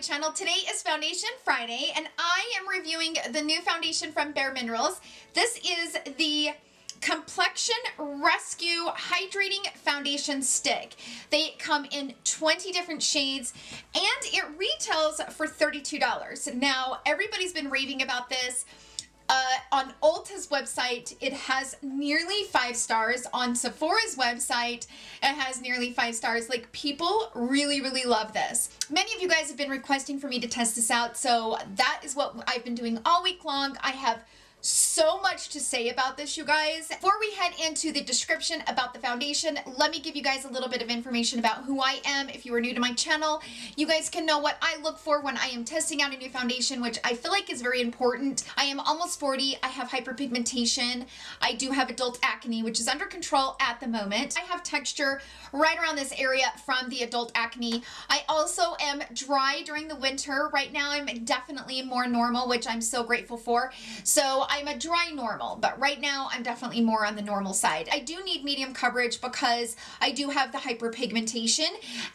channel. Today is Foundation Friday and I am reviewing the new foundation from BAREMINERALS. This is the Complexion Rescue Hydrating Foundation Stick. They come in 20 different shades and it retails for $32. Now, everybody's been raving about this. On Ulta's website, it has nearly 5 stars. On Sephora's website, it has nearly 5 stars. Like, people really, really love this. Many of you guys have been requesting for me to test this out, so that is what I've been doing all week long. I have so much to say about this, you guys. Before we head into the description about the foundation, let me give you guys a little bit of information about who I am. If you are new to my channel, you guys can know what I look for when I am testing out a new foundation, which I feel like is very important. I am almost 40. I have hyperpigmentation. I do have adult acne, which is under control at the moment. I have texture right around this area from the adult acne. I also am dry during the winter. Right now, I'm definitely more normal, which I'm so grateful for. So I'm a dry normal, but right now I'm definitely more on the normal side. I do need medium coverage because I do have the hyperpigmentation,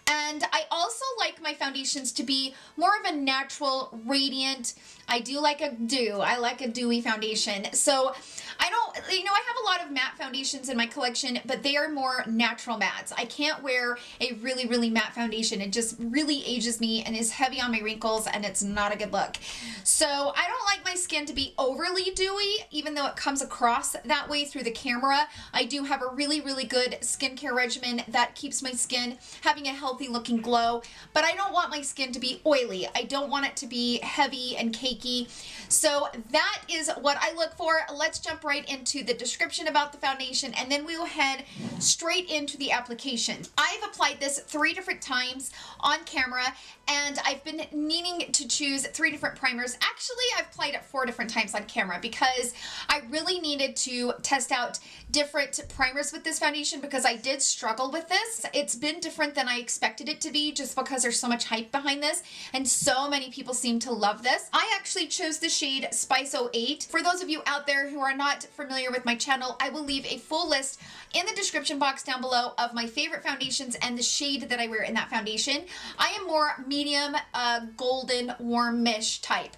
and I also like my foundations to be more of a natural, radiant. I do like a dew. I like a dewy foundation. So I don't, I have a lot of matte foundations in my collection, but they are more natural mattes. I can't wear a really, really matte foundation. It just really ages me and is heavy on my wrinkles, and it's not a good look. So I don't like my skin to be overly dewy, even though it comes across that way through the camera. I do have a really, really good skincare regimen that keeps my skin having a healthy looking glow, but I don't want my skin to be oily. I don't want it to be heavy and cakey. So that is what I look for. Let's jump right into the description about the foundation, and then we will head straight into the application. I've applied this 3 different times on camera, and I've been needing to choose 3 different primers. Actually, I've applied it 4 different times on camera because I really needed to test out different primers with this foundation because I did struggle with this. It's been different than I expected it to be just because there's so much hype behind this and so many people seem to love this. I actually chose the shade Spice 08. For those of you out there who are not familiar with my channel, I will leave a full list in the description box down below of my favorite foundations and the shade that I wear in that foundation. I am more medium, golden, warmish type.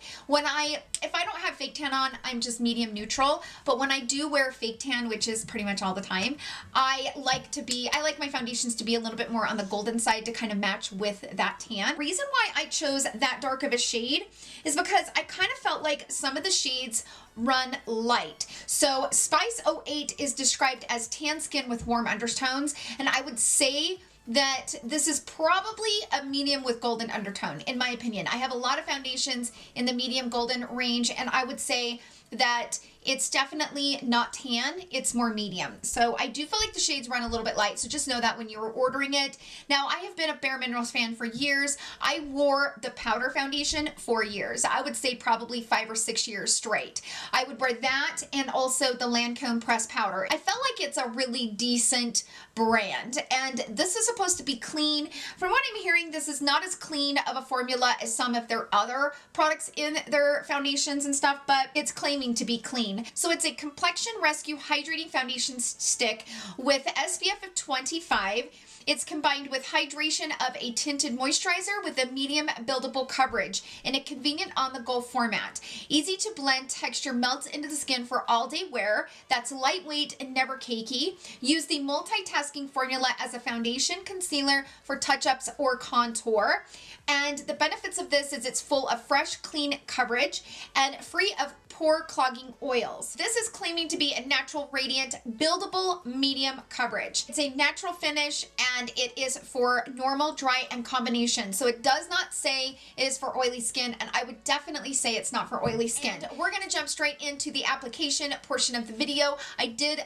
If I don't have fake tan on, I'm just medium neutral, but when I do wear fake tan, which is pretty much all the time, I like my foundations to be a little bit more on the golden side to kind of match with that tan. Reason why I chose that dark of a shade is because I kind of felt like some of the shades run light. So Spice 08 is described as tan skin with warm undertones, and I would say that this is probably a medium with golden undertone, in my opinion. I have a lot of foundations in the medium golden range, and I would say that it's definitely not tan, it's more medium. So I do feel like the shades run a little bit light, so just know that when you're ordering it. Now, I have been a BAREMINERALS fan for years. I wore the powder foundation for years. I would say probably 5 or 6 years straight. I would wear that and also the Lancome pressed powder. I felt like it's a really decent brand, and this is supposed to be clean. From what I'm hearing, this is not as clean of a formula as some of their other products in their foundations and stuff, but it's claiming to be clean. So it's a Complexion Rescue Hydrating Foundation Stick with SPF of 25. It's combined with hydration of a tinted moisturizer with a medium buildable coverage in a convenient on-the-go format. Easy to blend texture melts into the skin for all-day wear. That's lightweight and never cakey. Use the multitasking formula as a foundation concealer for touch-ups or contour. And the benefits of this is it's full of fresh, clean coverage and free of pore clogging oils. This is claiming to be a natural, radiant, buildable medium coverage. It's a natural finish and it is for normal, dry, and combination. So it does not say it is for oily skin, and I would definitely say it's not for oily skin. And we're gonna jump straight into the application portion of the video.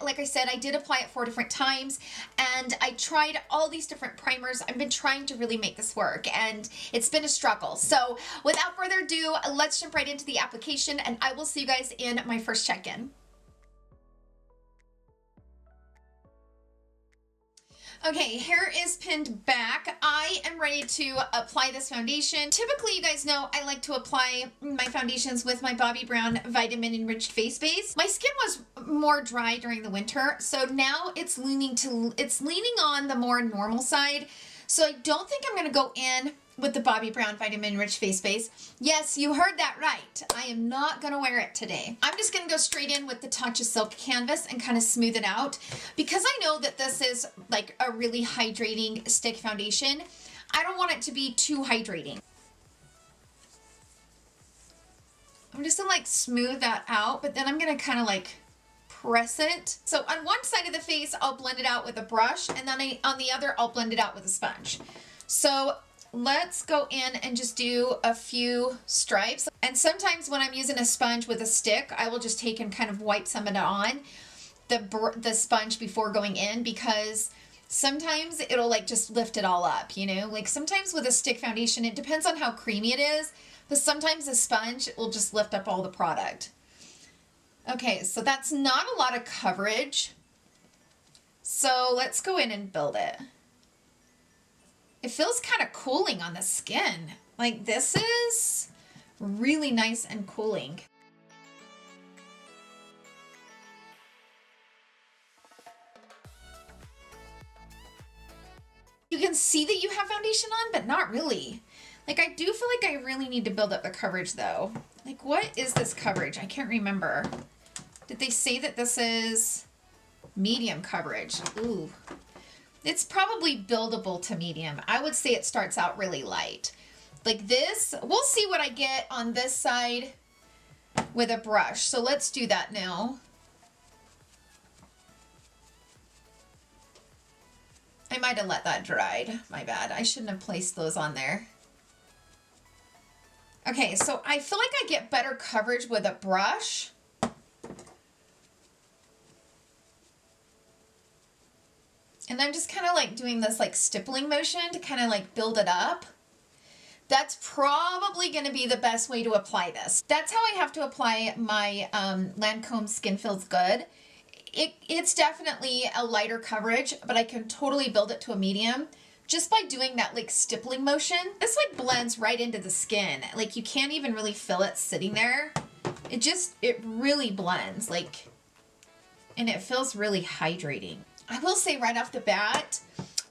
Like I said, I did apply it 4 different times, and I tried all these different primers. I've been trying to really make this work, and it's been a struggle. So without further ado, let's jump right into the application, and I will see you guys in my first check-in. Okay, hair is pinned back. I am ready to apply this foundation. Typically, you guys know I like to apply my foundations with my Bobbi Brown Vitamin Enriched Face Base. My skin was more dry during the winter, so now it's leaning on the more normal side. So I don't think I'm going to go in with the Bobbi Brown Vitamin Rich Face Base. Yes, you heard that right. I am not going to wear it today. I'm just going to go straight in with the Tatcha Silk Canvas and kind of smooth it out. Because I know that this is like a really hydrating stick foundation, I don't want it to be too hydrating. I'm just going to like smooth that out, but then I'm going to kind of like press it. So on one side of the face, I'll blend it out with a brush, and then on the other, I'll blend it out with a sponge. So let's go in and just do a few stripes. And sometimes when I'm using a sponge with a stick, I will just take and kind of wipe some of it on the sponge before going in, because sometimes it'll like just lift it all up, you know? Like sometimes with a stick foundation, it depends on how creamy it is, but sometimes a sponge will just lift up all the product. Okay, so that's not a lot of coverage. So let's go in and build it. It feels kind of cooling on the skin. Like this is really nice and cooling. You can see that you have foundation on, but not really. Like I do feel like I really need to build up the coverage though. Like what is this coverage? I can't remember. Did they say that this is medium coverage? Ooh. It's probably buildable to medium. I would say it starts out really light. Like this, we'll see what I get on this side with a brush. So let's do that now. I might have let that dry. My bad. I shouldn't have placed those on there. Okay, so I feel like I get better coverage with a brush. And I'm just kind of like doing this like stippling motion to kind of like build it up. That's probably going to be the best way to apply this. That's how I have to apply my Lancome Skin Feels Good. It's definitely a lighter coverage, but I can totally build it to a medium just by doing that like stippling motion. This like blends right into the skin. Like you can't even really feel it sitting there. It really blends like, and it feels really hydrating. I will say right off the bat,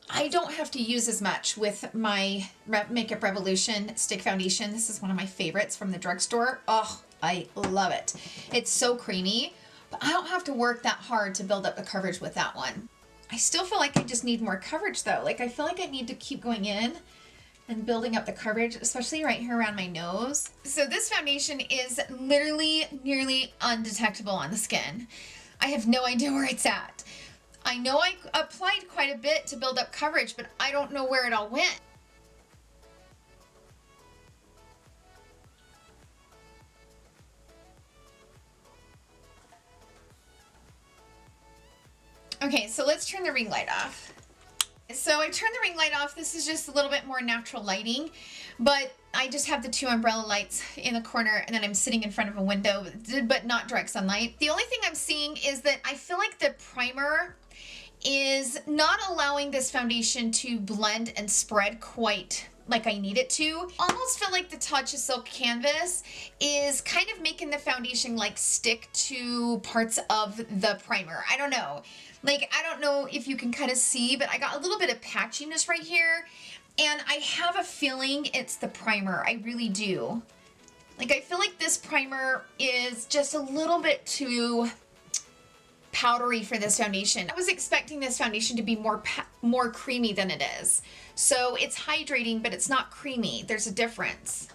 I don't have to use as much with my Makeup Revolution stick foundation. This is one of my favorites from the drugstore. Oh, I love it. It's so creamy, but I don't have to work that hard to build up the coverage with that one. I still feel like I just need more coverage though. Like I feel like I need to keep going in and building up the coverage, especially right here around my nose. So this foundation is literally nearly undetectable on the skin. I have no idea where it's at. I know I applied quite a bit to build up coverage, but I don't know where it all went. Okay, so let's turn the ring light off. So I turned the ring light off. This is just a little bit more natural lighting, but I just have the two umbrella lights in the corner, and then I'm sitting in front of a window, but not direct sunlight. The only thing I'm seeing is that I feel like the primer is not allowing this foundation to blend and spread quite like I need it to. Almost feel like the Tatcha Silk Canvas is kind of making the foundation like stick to parts of the primer. I don't know. Like, I don't know if you can kind of see, but I got a little bit of patchiness right here, and I have a feeling it's the primer. I really do. Like, I feel like this primer is just a little bit too powdery for this foundation. I was expecting this foundation to be more creamy than it is. So it's hydrating, but it's not creamy. There's a difference.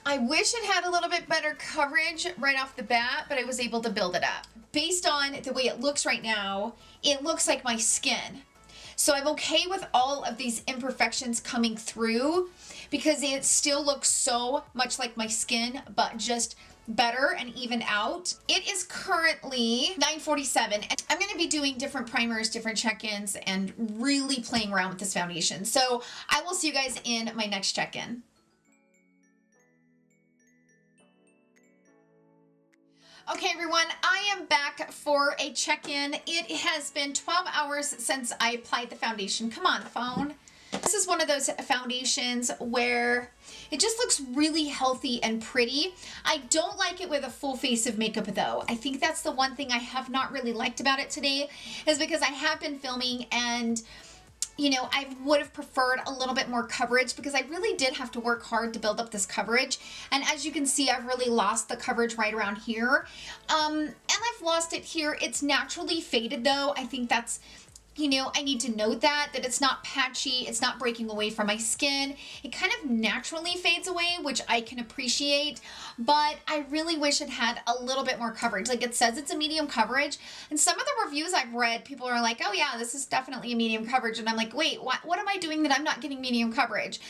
I wish it had a little bit better coverage right off the bat, but I was able to build it up. Based on the way it looks right now, it looks like my skin. So I'm okay with all of these imperfections coming through because it still looks so much like my skin, but just better and even out. It is currently 9:47, and I'm going to be doing different primers, different check-ins, and really playing around with this foundation. So I will see you guys in my next check-in. Okay, everyone, I am back for a check-in. It has been 12 hours since I applied the foundation. Come on, phone. This is one of those foundations where it just looks really healthy and pretty. I don't like it with a full face of makeup though. I think that's the one thing I have not really liked about it today, is because I have been filming and you know, I would have preferred a little bit more coverage because I really did have to work hard to build up this coverage. And as you can see, I've really lost the coverage right around here. And I've lost it here. It's naturally faded though. I think that's, you know, I need to note that it's not patchy, it's not breaking away from my skin. It kind of naturally fades away, which I can appreciate, but I really wish it had a little bit more coverage. Like it says it's a medium coverage, and some of the reviews I've read, people are like, oh yeah, this is definitely a medium coverage, and I'm like, wait, what am I doing that I'm not getting medium coverage?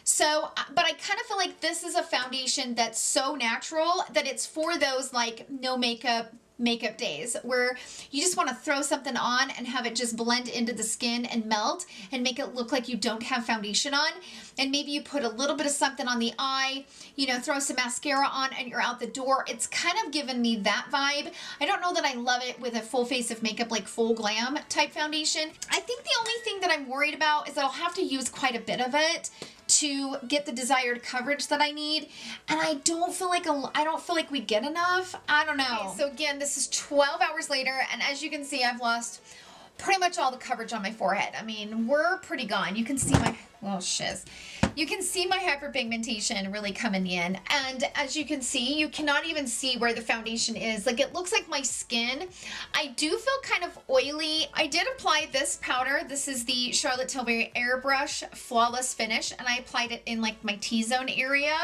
So, but I kind of feel like this is a foundation that's so natural that it's for those like no makeup days where you just want to throw something on and have it just blend into the skin and melt and make it look like you don't have foundation on. And maybe you put a little bit of something on the eye, you know, throw some mascara on and you're out the door. It's kind of given me that vibe. I don't know that I love it with a full face of makeup, like full glam type foundation. I think the only thing that I'm worried about is that I'll have to use quite a bit of it to get the desired coverage that I need, and I don't feel like we get enough. I don't know. Okay, so again, this is 12 hours later, and as you can see, I've lost pretty much all the coverage on my forehead. I mean, we're pretty gone. You can see my, well, shiz. You can see my hyperpigmentation really coming in, and as you can see, you cannot even see where the foundation is. Like, it looks like my skin. I do feel kind of oily. I did apply this powder. This is the Charlotte Tilbury Airbrush Flawless Finish, and I applied it in like my T-zone area.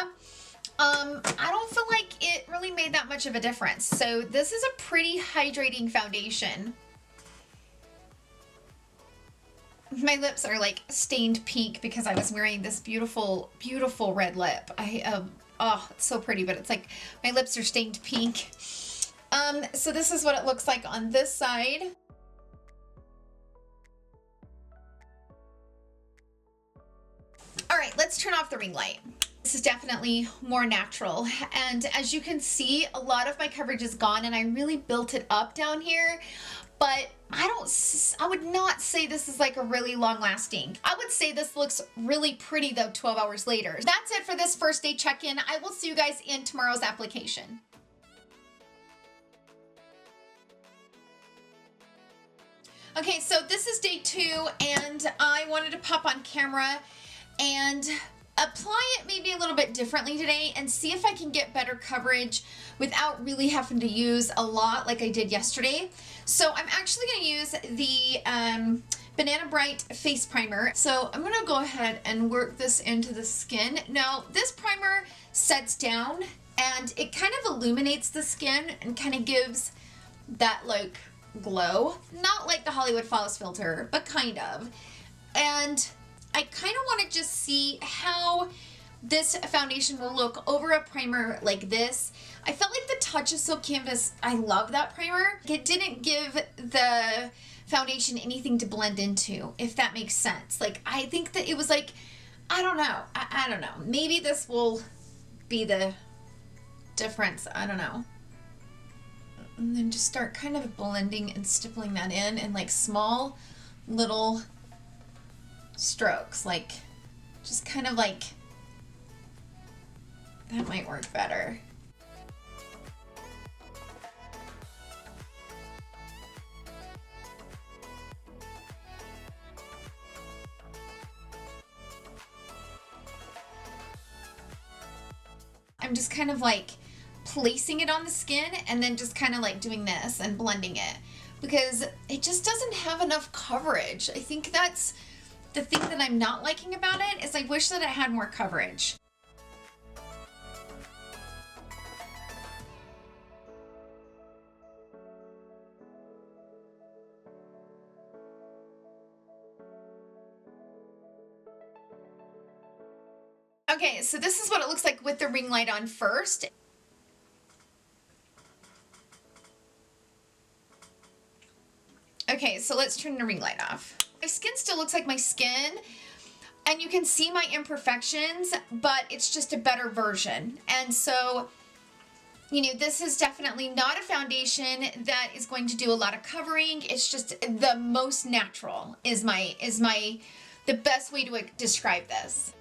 I don't feel like it really made that much of a difference. So this is a pretty hydrating foundation. My lips are like stained pink because I was wearing this beautiful, beautiful red lip. Oh, it's so pretty, but it's like my lips are stained pink. So this is what it looks like on this side. All right, let's turn off the ring light. This is definitely more natural. And as you can see, a lot of my coverage is gone and I really built it up down here. But I would not say this is like a really long lasting. I would say this looks really pretty though 12 hours later. That's it for this first day check-in. I will see you guys in tomorrow's application. Okay, so this is day 2 and I wanted to pop on camera and apply it maybe a little bit differently today and see if I can get better coverage without really having to use a lot like I did yesterday. So I'm actually going to use the Banana Bright face primer. So I'm going to go ahead and work this into the skin. Now this primer sets down and it kind of illuminates the skin and kind of gives that like glow. Not like the Hollywood Flawless filter, but kind of. And I kind of want to just see how this foundation will look over a primer like this. I felt like the Tatcha Silk Canvas, I love that primer. It didn't give the foundation anything to blend into, if that makes sense. Like, I think that it was like, I don't know. I don't know. Maybe this will be the difference. I don't know. And then just start kind of blending and stippling that in like small little strokes, like just kind of like that might work better. I'm just kind of like placing it on the skin and then just kind of like doing this and blending it because it just doesn't have enough coverage. I think that's the thing that I'm not liking about it, is I wish that it had more coverage. Okay, so this is what it looks like with the ring light on first. Okay, so let's turn the ring light off. My skin still looks like my skin, and you can see my imperfections, but it's just a better version. And so, you know, this is definitely not a foundation that is going to do a lot of covering. It's just the most natural is my the best way to describe this.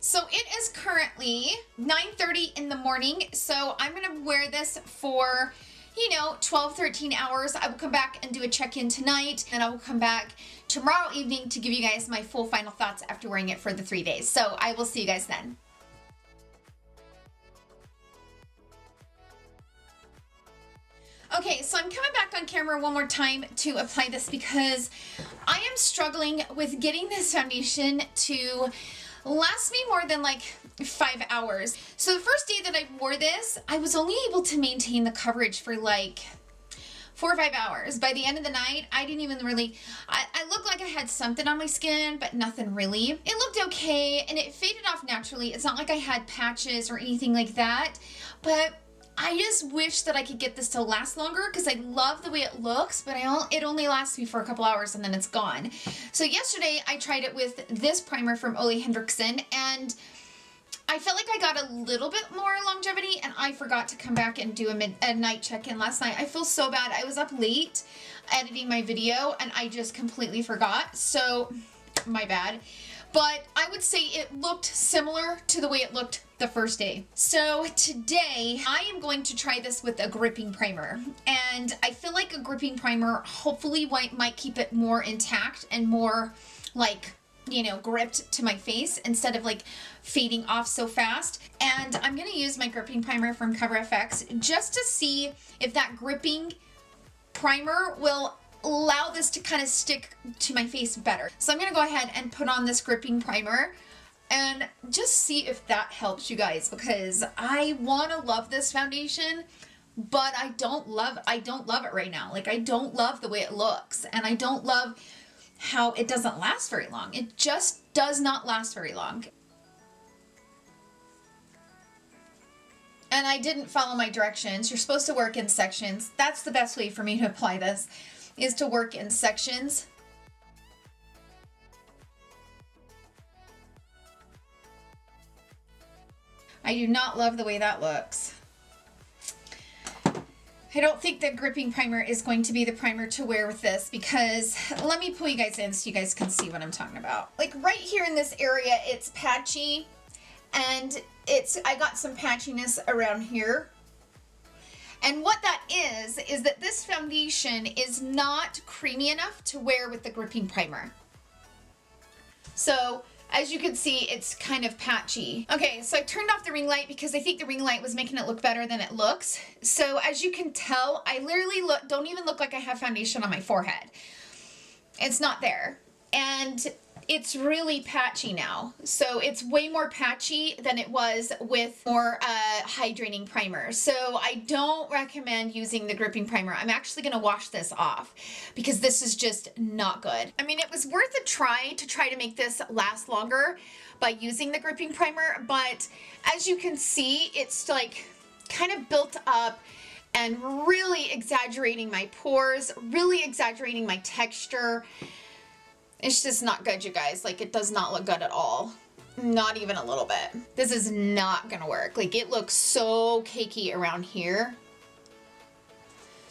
So it is currently 9:30 in the morning, so I'm gonna wear this for, you know, 12, 13 hours. I will come back and do a check-in tonight, and I will come back tomorrow evening to give you guys my full final thoughts after wearing it for the 3 days. So I will see you guys then. Okay, so I'm coming back on camera one more time to apply this because I am struggling with getting this foundation to last me more than like 5 hours. So the first day that I wore this, I was only able to maintain the coverage for like 4 or 5 hours. By the end of the night, I didn't even really, I looked like I had something on my skin, but nothing really. It looked okay, and it faded off naturally. It's not like I had patches or anything like that, but I just wish that I could get this to last longer because I love the way it looks, but it only lasts me for a couple hours and then it's gone. So yesterday I tried it with this primer from Olehenriksen, and I felt like I got a little bit more longevity, and I forgot to come back and do a night check-in last night. I feel so bad. I was up late editing my video and I just completely forgot, so my bad. But I would say it looked similar to the way it looked the first day. So today I am going to try this with a gripping primer, and I feel like a gripping primer hopefully might keep it more intact and more like, you know, gripped to my face instead of like fading off so fast. And I'm going to use my gripping primer from Cover FX just to see if that gripping primer will allow this to kind of stick to my face better. So I'm going to go ahead and put on this gripping primer and just see if that helps you guys, because I want to love this foundation, but I don't love it right now. Like, I don't love the way it looks, and I don't love how it doesn't last very long. It just does not last very long. And I didn't follow my directions. You're supposed to work in sections. That's the best way for me to apply this, is to work in sections. I do not love the way that looks. I don't think the gripping primer is going to be the primer to wear with this, because let me pull you guys in so you guys can see what I'm talking about. Like right here in this area, it's patchy, and I got some patchiness around here. And what that is that this foundation is not creamy enough to wear with the gripping primer. So as you can see, it's kind of patchy. Okay, so I turned off the ring light because I think the ring light was making it look better than it looks. So as you can tell, I literally don't even look like I have foundation on my forehead. It's not there. And it's really patchy now. So it's way more patchy than it was with more hydrating primer. So I don't recommend using the gripping primer. I'm actually gonna wash this off because this is just not good. I mean, it was worth a try to make this last longer by using the gripping primer, but as you can see, it's like kind of built up and really exaggerating my pores, really exaggerating my texture. It's just not good, you guys. Like, it does not look good at all. Not even a little bit. This is not gonna work. Like, it looks so cakey around here.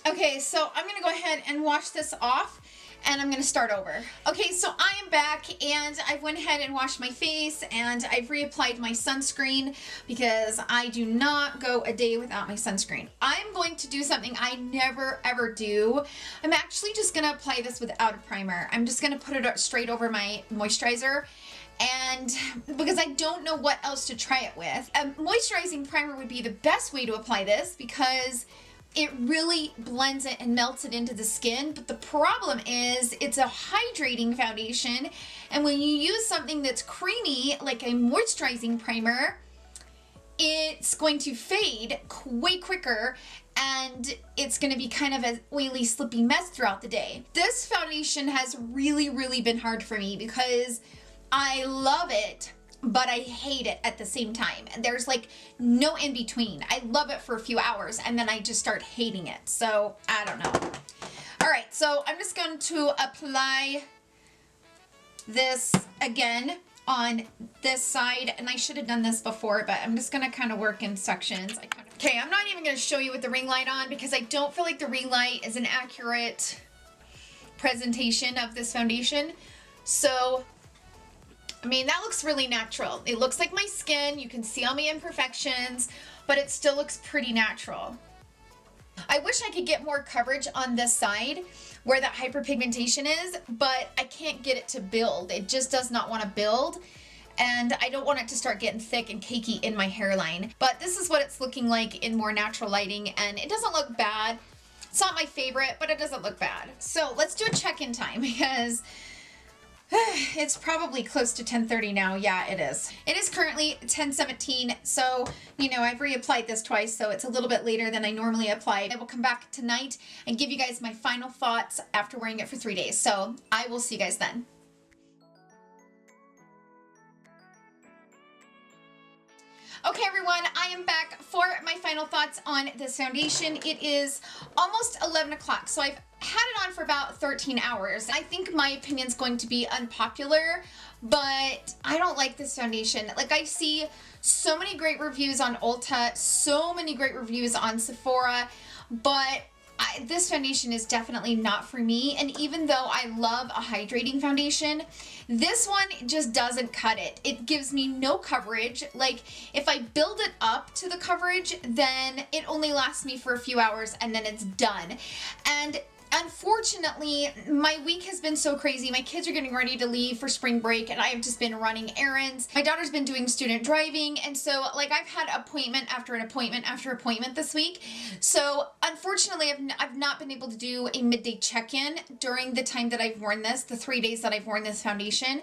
Okay, so I'm gonna go ahead and wash this off, and I'm gonna start over. Okay, so I am back, and I went ahead and washed my face, and I've reapplied my sunscreen because I do not go a day without my sunscreen. I'm going to do something I never ever do. I'm actually just gonna apply this without a primer. I'm just gonna put it straight over my moisturizer, and because I don't know what else to try it with. A moisturizing primer would be the best way to apply this because it really blends it and melts it into the skin, but the problem is it's a hydrating foundation, and when you use something that's creamy, like a moisturizing primer, it's going to fade way quicker, and it's going to be kind of an oily, slippy mess throughout the day. This foundation has really, really been hard for me because I love it, but I hate it at the same time. And there's like no in between. I love it for a few hours and then I just start hating it. So I don't know. All right, so I'm just going to apply this again on this side, and I should have done this before, but I'm just gonna kind of work in sections. Okay, I'm not even gonna show you with the ring light on because I don't feel like the ring light is an accurate presentation of this foundation. So, I mean, that looks really natural. It looks like my skin. You can see all my imperfections, but it still looks pretty natural. I wish I could get more coverage on this side where that hyperpigmentation is, but I can't get it to build. It just does not want to build, and I don't want it to start getting thick and cakey in my hairline. But this is what it's looking like in more natural lighting, and it doesn't look bad. It's not my favorite, but it doesn't look bad. So let's do a check-in time because it's probably close to 10:30 now. Yeah, it is. It is currently 10:17, so, you know, I've reapplied this twice, so it's a little bit later than I normally apply. I will come back tonight and give you guys my final thoughts after wearing it for 3 days. So I will see you guys then. Okay, everyone, I am back for my final thoughts on this foundation. It is almost 11 o'clock, so I've had it on for about 13 hours. I think my opinion's going to be unpopular, but I don't like this foundation. Like, I see so many great reviews on Ulta, so many great reviews on Sephora, but this foundation is definitely not for me. And even though I love a hydrating foundation, this one just doesn't cut it. It gives me no coverage. Like, if I build it up to the coverage, then it only lasts me for a few hours and then it's done. And unfortunately, my week has been so crazy. My kids are getting ready to leave for spring break, and I have just been running errands. My daughter's been doing student driving, and so, like, I've had appointment after an appointment after appointment this week. So, unfortunately, I've not been able to do a midday check-in during the time that I've worn this, the 3 days that I've worn this foundation.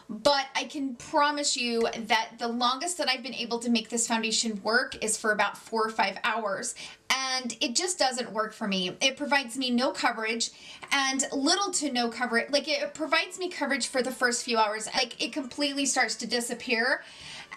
But I can promise you that the longest that I've been able to make this foundation work is for about 4 or 5 hours. And it just doesn't work for me. It provides me no coverage and little to no coverage. Like, it provides me coverage for the first few hours. Like, it completely starts to disappear.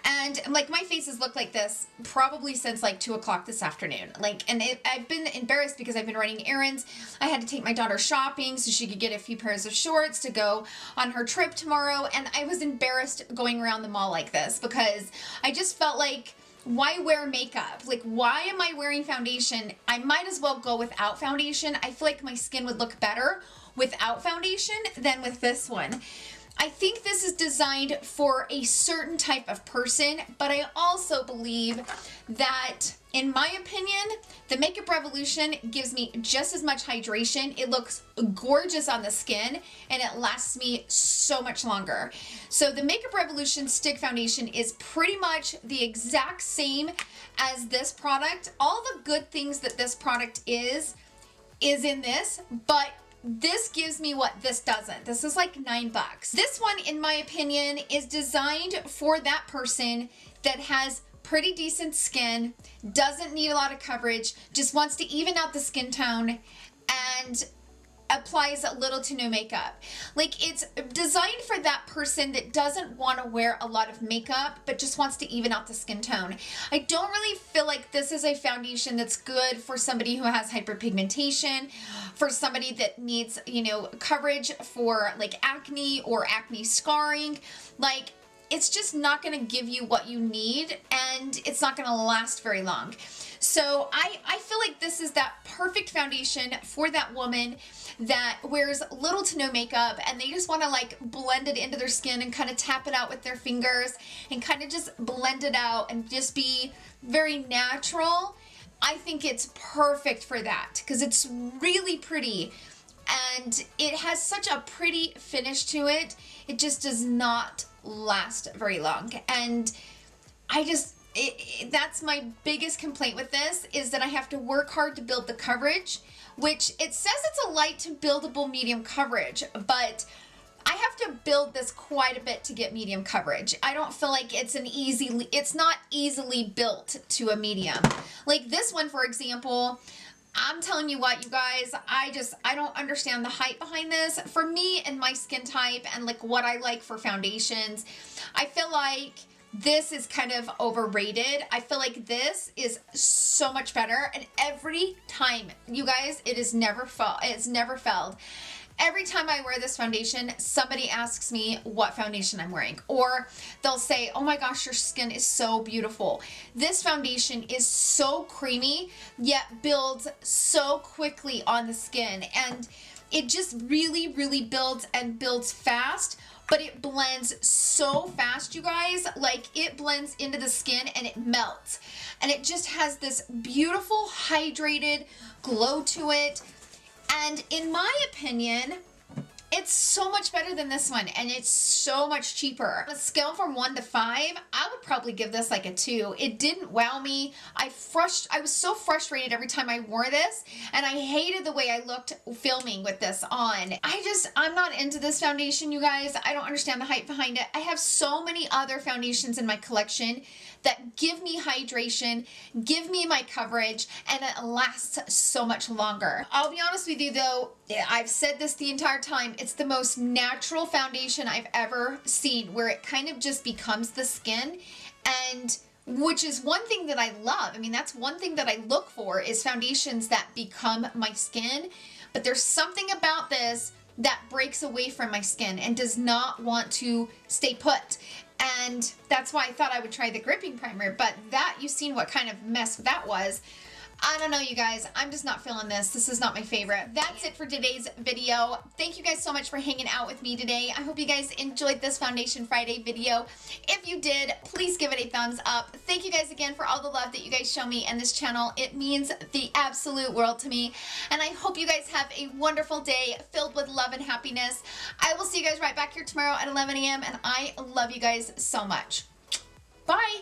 And, like, my faces look like this probably since, like, 2 o'clock this afternoon. Like, and I've been embarrassed because I've been running errands. I had to take my daughter shopping so she could get a few pairs of shorts to go on her trip tomorrow. And I was embarrassed going around the mall like this because I just felt like, why wear makeup? Like, why am I wearing foundation? I might as well go without foundation. I feel like my skin would look better without foundation than with this one. I think this is designed for a certain type of person, but I also believe that, in my opinion, the Makeup Revolution gives me just as much hydration. It looks gorgeous on the skin, and it lasts me so much longer. So the Makeup Revolution Stick Foundation is pretty much the exact same as this product. All the good things that this product is in this, but this gives me what this doesn't. This is like $9. This one, in my opinion, is designed for that person that has pretty decent skin, doesn't need a lot of coverage, just wants to even out the skin tone, and applies little to no makeup. Like, it's designed for that person that doesn't want to wear a lot of makeup but just wants to even out the skin tone. I don't really feel like this is a foundation that's good for somebody who has hyperpigmentation, for somebody that needs, you know, coverage for like acne or acne scarring. Like, it's just not going to give you what you need, and it's not going to last very long. So I feel like this is that perfect foundation for that woman that wears little to no makeup and they just want to like blend it into their skin and kind of tap it out with their fingers and kind of just blend it out and just be very natural. I think it's perfect for that because it's really pretty and it has such a pretty finish to it. It just does not last very long, and that's my biggest complaint with this, is that I have to work hard to build the coverage, which it says it's a light to buildable medium coverage, but I have to build this quite a bit to get medium coverage. I don't feel like it's not easily built to a medium. Like this one, for example, I'm telling you what, you guys, I don't understand the hype behind this. For me and my skin type and like what I like for foundations, I feel like this is kind of overrated. I feel like this is so much better, and every time, you guys, it's never failed. Every time I wear this foundation, somebody asks me what foundation I'm wearing, or they'll say, oh my gosh, your skin is so beautiful. This foundation is so creamy, yet builds so quickly on the skin, and it just really, really builds and builds fast, but it blends so fast, you guys. Like, it blends into the skin and it melts, and it just has this beautiful hydrated glow to it. And in my opinion, it's so much better than this one, and it's so much cheaper. On a scale from 1 to 5, I would probably give this like a 2. It didn't wow me. I was so frustrated every time I wore this, and I hated the way I looked filming with this on. I'm not into this foundation, you guys. I don't understand the hype behind it. I have so many other foundations in my collection that give me hydration, give me my coverage, and it lasts so much longer. I'll be honest with you though, I've said this the entire time, it's the most natural foundation I've ever seen, where it kind of just becomes the skin, and which is one thing that I love. I mean, that's one thing that I look for, is foundations that become my skin. But there's something about this that breaks away from my skin and does not want to stay put. And that's why I thought I would try the gripping primer, but that, you've seen what kind of mess that was. I don't know, you guys. I'm just not feeling this. This is not my favorite. That's it for today's video. Thank you guys so much for hanging out with me today. I hope you guys enjoyed this Foundation Friday video. If you did, please give it a thumbs up. Thank you guys again for all the love that you guys show me and this channel. It means the absolute world to me. And I hope you guys have a wonderful day filled with love and happiness. I will see you guys right back here tomorrow at 11 a.m. and I love you guys so much. Bye.